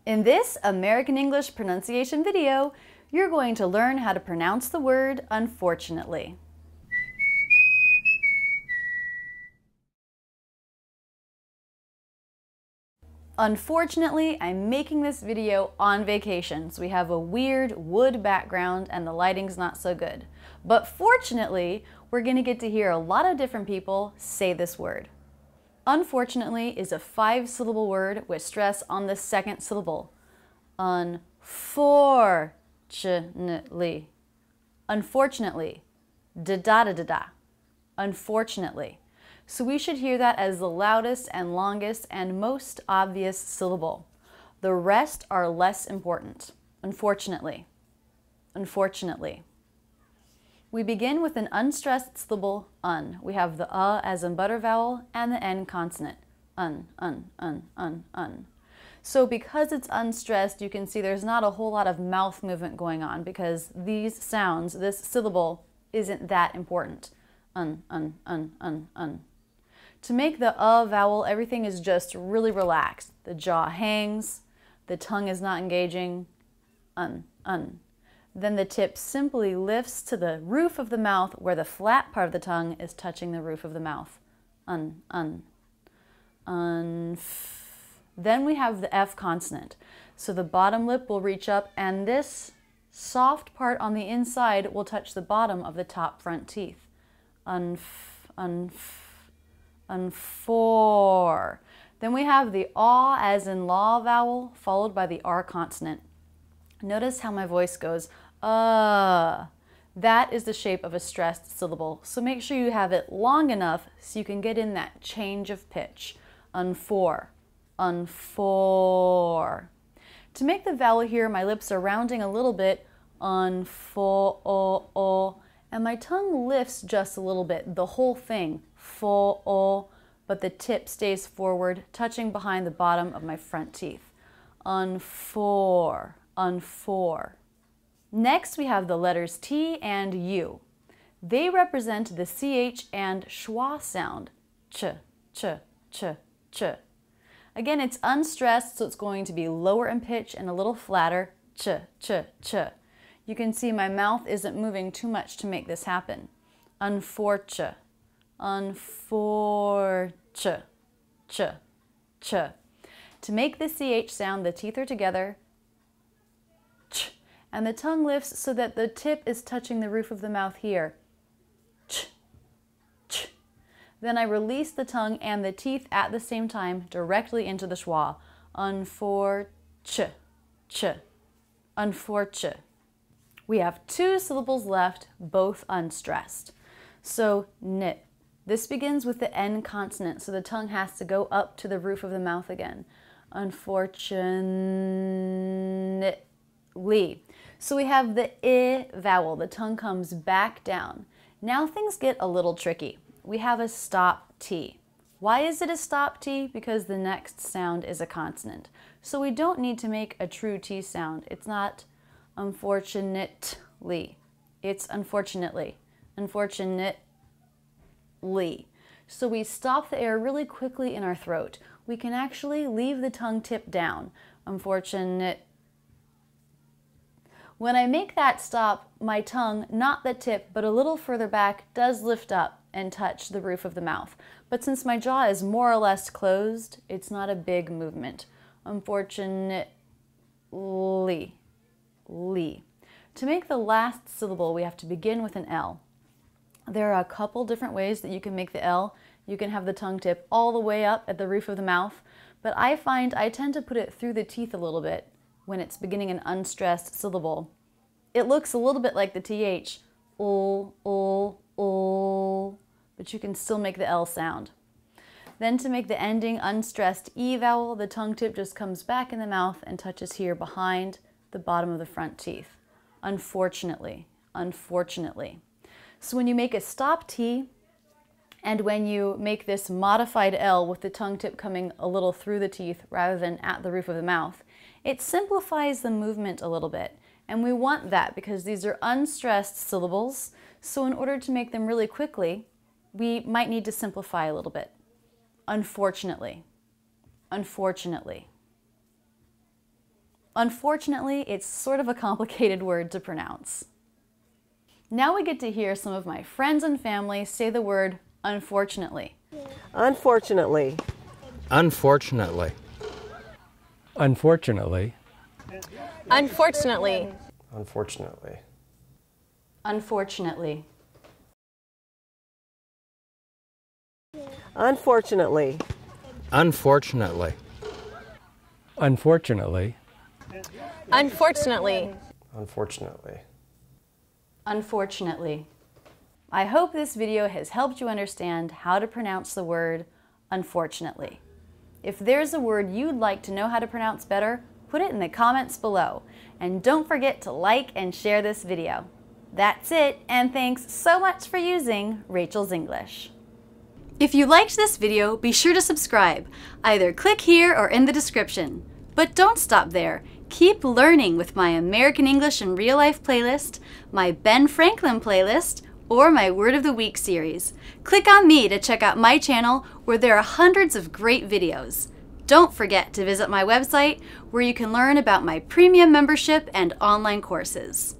In this American English pronunciation video, you're going to learn how to pronounce the word unfortunately. Unfortunately, I'm making this video on vacation, so we have a weird wood background and the lighting's not so good. But fortunately, we're going to get to hear a lot of different people say this word. Unfortunately is a 5-syllable word with stress on the second syllable. Unfortunately. Unfortunately. Da-da-da-da-da. Unfortunately. So we should hear that as the loudest and longest and most obvious syllable. The rest are less important. Unfortunately. Unfortunately. We begin with an unstressed syllable, un. We have the as in butter vowel and the n consonant. Un. So because it's unstressed, you can see there's not a whole lot of mouth movement going on because these sounds, this syllable, isn't that important. Un. To make the vowel, everything is just really relaxed. The jaw hangs, the tongue is not engaging. Un. Then the tip simply lifts to the roof of the mouth where the flat part of the tongue is touching the roof of the mouth. Then we have the F consonant. So the bottom lip will reach up and this soft part on the inside will touch the bottom of the top front teeth. Unfor. Then we have the aw as in law vowel followed by the R consonant. Notice how my voice goes, That is the shape of a stressed syllable, so make sure you have it long enough so you can get in that change of pitch. Unfor. To make the vowel here, my lips are rounding a little bit. Unfo, and my tongue lifts just a little bit, the whole thing. Fo, but the tip stays forward, touching behind the bottom of my front teeth. Unfor. Next, we have the letters T and U. They represent the CH and schwa sound. Ch. Again, it's unstressed, so it's going to be lower in pitch and a little flatter. Ch. You can see my mouth isn't moving too much to make this happen. Unfortunate. Ch. To make the CH sound, the teeth are together. Ch. And the tongue lifts so that the tip is touching the roof of the mouth here. Ch. Then I release the tongue and the teeth at the same time directly into the schwa. Unfortunate. We have 2 syllables left, both unstressed. So, nit. This begins with the N consonant, so the tongue has to go up to the roof of the mouth again. Unfortunately. So we have the I vowel. The tongue comes back down. Now things get a little tricky. We have a stop T. Why is it a stop T? Because the next sound is a consonant. So we don't need to make a true T sound. It's not unfortunately. It's unfortunately. So we stop the air really quickly in our throat. We can actually leave the tongue tip down. Unfortunate. When I make that stop, my tongue, not the tip, but a little further back, does lift up and touch the roof of the mouth. But since my jaw is more or less closed, it's not a big movement. Unfortunately. To make the last syllable, we have to begin with an L. There are a couple different ways that you can make the L. You can have the tongue tip all the way up at the roof of the mouth, but I find I tend to put it through the teeth a little bit when it's beginning an unstressed syllable. It looks a little bit like the TH, but you can still make the L sound. Then to make the ending unstressed E vowel, the tongue tip just comes back in the mouth and touches here behind the bottom of the front teeth. Unfortunately. So when you make a stop T, and when you make this modified L with the tongue tip coming a little through the teeth rather than at the roof of the mouth, it simplifies the movement a little bit. And we want that because these are unstressed syllables. So in order to make them really quickly, we might need to simplify a little bit. Unfortunately. Unfortunately, it's sort of a complicated word to pronounce. Now we get to hear some of my friends and family say the word unfortunately. Unfortunately. Unfortunately. Unfortunately. Unfortunately. Unfortunately. Unfortunately. Unfortunately. Unfortunately. Unfortunately. Unfortunately. Unfortunately. Unfortunately. I hope this video has helped you understand how to pronounce the word unfortunately. If there's a word you'd like to know how to pronounce better, put it in the comments below. And don't forget to like and share this video. That's it, and thanks so much for using Rachel's English. If you liked this video, be sure to subscribe. Either click here or in the description. But don't stop there. Keep learning with my American English in Real Life playlist, my Ben Franklin playlist, or my Word of the Week series. Click on me to check out my channel where there are hundreds of great videos. Don't forget to visit my website where you can learn about my premium membership and online courses.